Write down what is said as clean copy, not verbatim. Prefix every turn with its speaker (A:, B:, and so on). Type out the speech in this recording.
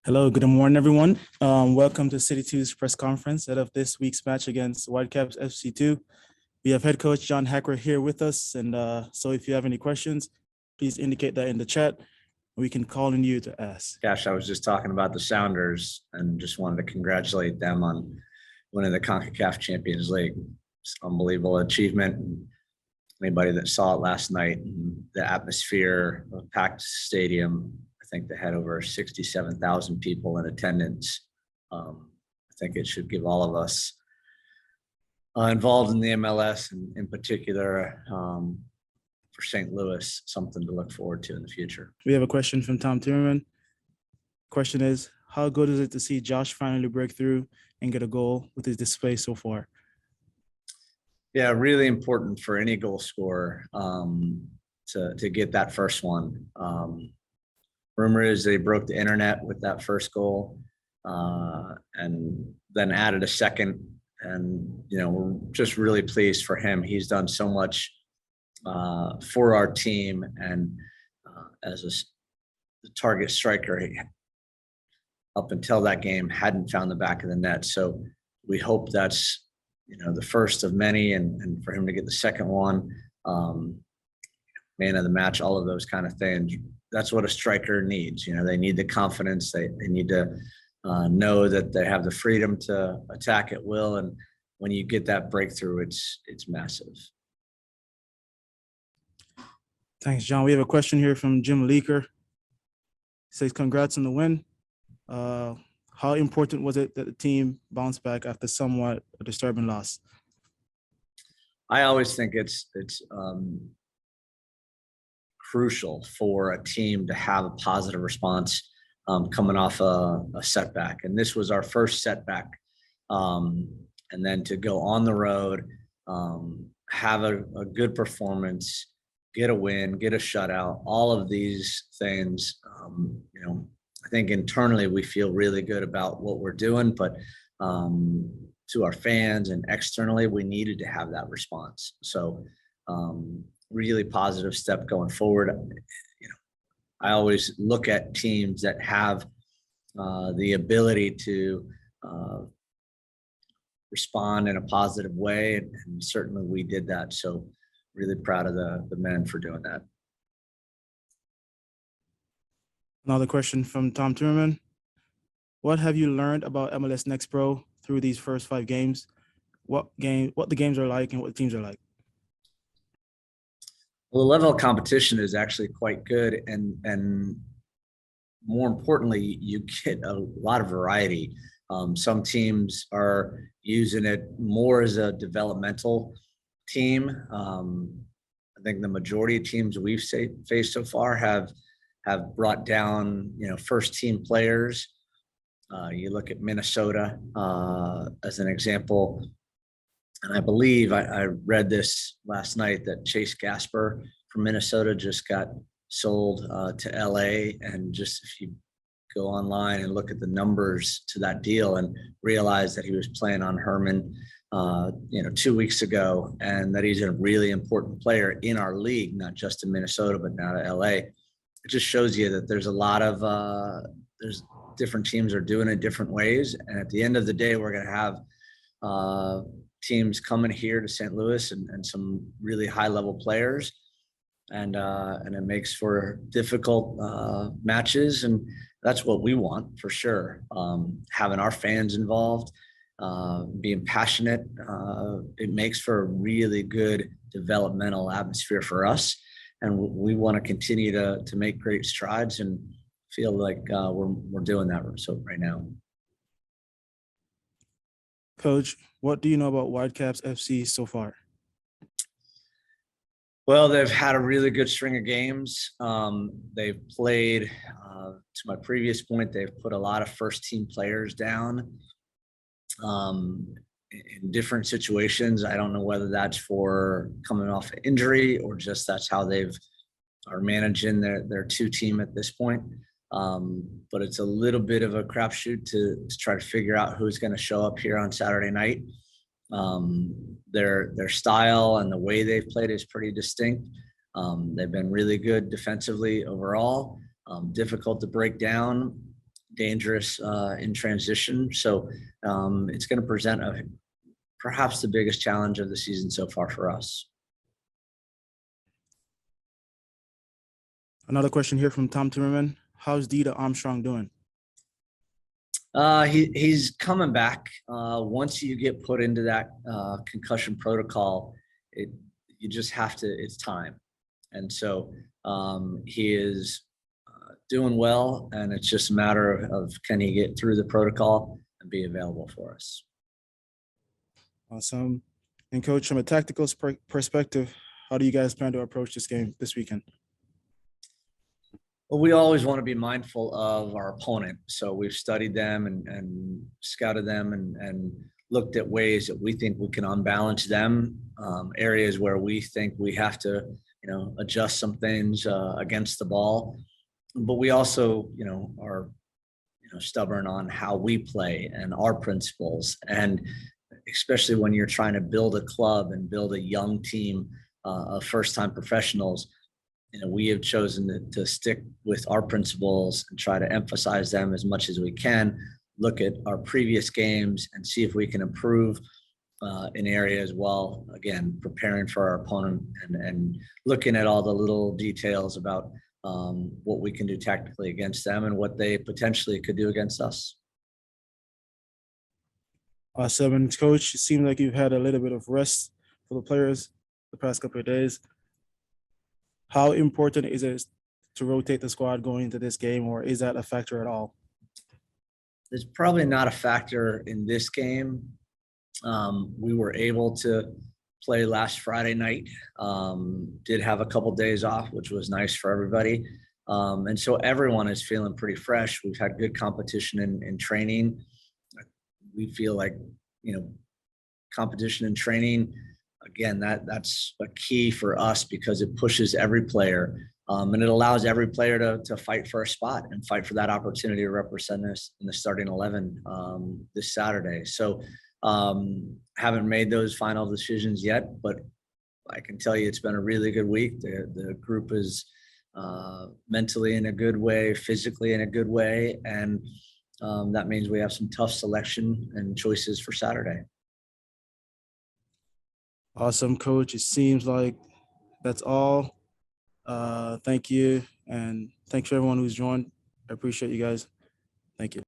A: Hello, good morning, everyone. Welcome to CITY2's press conference ahead of this week's match against Whitecaps FC2. We have head coach John Hackworth here with us, and so if you have any questions, please indicate that in the chat. We can call on you to ask.
B: Gosh, I was just talking about the Sounders and just wanted to congratulate them on winning the CONCACAF Champions League. It's an unbelievable achievement. Anybody that saw it last night, the atmosphere of a packed stadium, I think they had over 67,000 people in attendance. I think it should give all of us involved in the MLS, and in particular for St. Louis, something to look forward to in the future.
A: We have a question from Tom Timmerman. Question is, how good is it to see Josh finally break through and get a goal with his display so far?
B: Yeah, really important for any goal scorer to get that first one. Rumor is they broke the internet with that first goal and then added a second. And, we're just really pleased for him. He's done so much for our team. And as the target striker, up until that game, hadn't found the back of the net. So we hope that's, the first of many, and for him to get the second one, man of the match, all of those kind of things. That's what a striker needs. They need the confidence. They need to know that they have the freedom to attack at will. And when you get that breakthrough, it's massive.
A: Thanks, John. We have a question here from Jim Leaker. He says, congrats on the win. How important was it that the team bounced back after somewhat a disturbing loss?
B: I always think it's crucial for a team to have a positive response coming off a setback. And this was our first setback. And then to go on the road, have a good performance, get a win, get a shutout, all of these things, I think internally we feel really good about what we're doing, but to our fans and externally, we needed to have that response. So really positive step going forward. I always look at teams that have the ability to respond in a positive way, and certainly we did that. So really proud of the men for doing that.
A: Another question from Tom Timmerman. What have you learned about MLS Next Pro through these first 5 games? What the games are like and what the teams are like?
B: Well, the level of competition is actually quite good. And more importantly, you get a lot of variety. Some teams are using it more as a developmental team. I think the majority of teams we've faced so far have brought down, first team players. You look at Minnesota as an example. And I believe I read this last night that Chase Gasper from Minnesota just got sold to LA. And just if you go online and look at the numbers to that deal and realize that he was playing on Herman 2 weeks ago, and that he's a really important player in our league, not just in Minnesota, but now to LA. It just shows you that there's a lot of there's different teams are doing it different ways. And at the end of the day, we're going to have teams coming here to St. Louis and some really high level players. And it makes for difficult matches. And that's what we want for sure. Having our fans involved, being passionate, it makes for a really good developmental atmosphere for us. And we want to continue to make great strides, and feel like we're doing that right now.
A: Coach, what do you know about Whitecaps FC so far?
B: Well, they've had a really good string of games. They've played, to my previous point, they've put a lot of first team players down in different situations. I don't know whether that's for coming off an injury or just that's how are managing their 2 team at this point. But it's a little bit of a crapshoot to try to figure out who's going to show up here on Saturday night. Their style and the way they've played is pretty distinct. They've been really good defensively overall, difficult to break down dangerous in transition. So it's going to present perhaps the biggest challenge of the season so far for us.
A: Another question here from Tom Timmerman. How's Dito Armstrong doing?
B: He's coming back. Once you get put into that concussion protocol, you just have to, it's time. And so he is doing well, and it's just a matter of can he get through the protocol and be available for us.
A: Awesome. And coach, from a tactical perspective, how do you guys plan to approach this game this weekend?
B: Well, we always want to be mindful of our opponent. So we've studied them and scouted them and looked at ways that we think we can unbalance them, areas where we think we have to, adjust some things against the ball. But we also, are, stubborn on how we play and our principles. And especially when you're trying to build a club and build a young team of first-time professionals, we have chosen to stick with our principles and try to emphasize them as much as we can, look at our previous games and see if we can improve in areas while, again, preparing for our opponent and looking at all the little details about what we can do tactically against them and what they potentially could do against us.
A: Awesome. And coach, it seemed like you've had a little bit of rest for the players the past couple of days. How important is it to rotate the squad going into this game, or is that a factor at all?
B: It's probably not a factor in this game. We were able to play last Friday night, did have a couple days off, which was nice for everybody. And so everyone is feeling pretty fresh. We've had good competition in training. We feel like, competition and training, again, that's a key for us because it pushes every player and it allows every player to fight for a spot and fight for that opportunity to represent us in the starting 11 this Saturday. So haven't made those final decisions yet, but I can tell you it's been a really good week. The group is mentally in a good way, physically in a good way, and that means we have some tough selection and choices for Saturday.
A: Awesome, coach. It seems like that's all. Thank you. And thanks for everyone who's joined. I appreciate you guys. Thank you.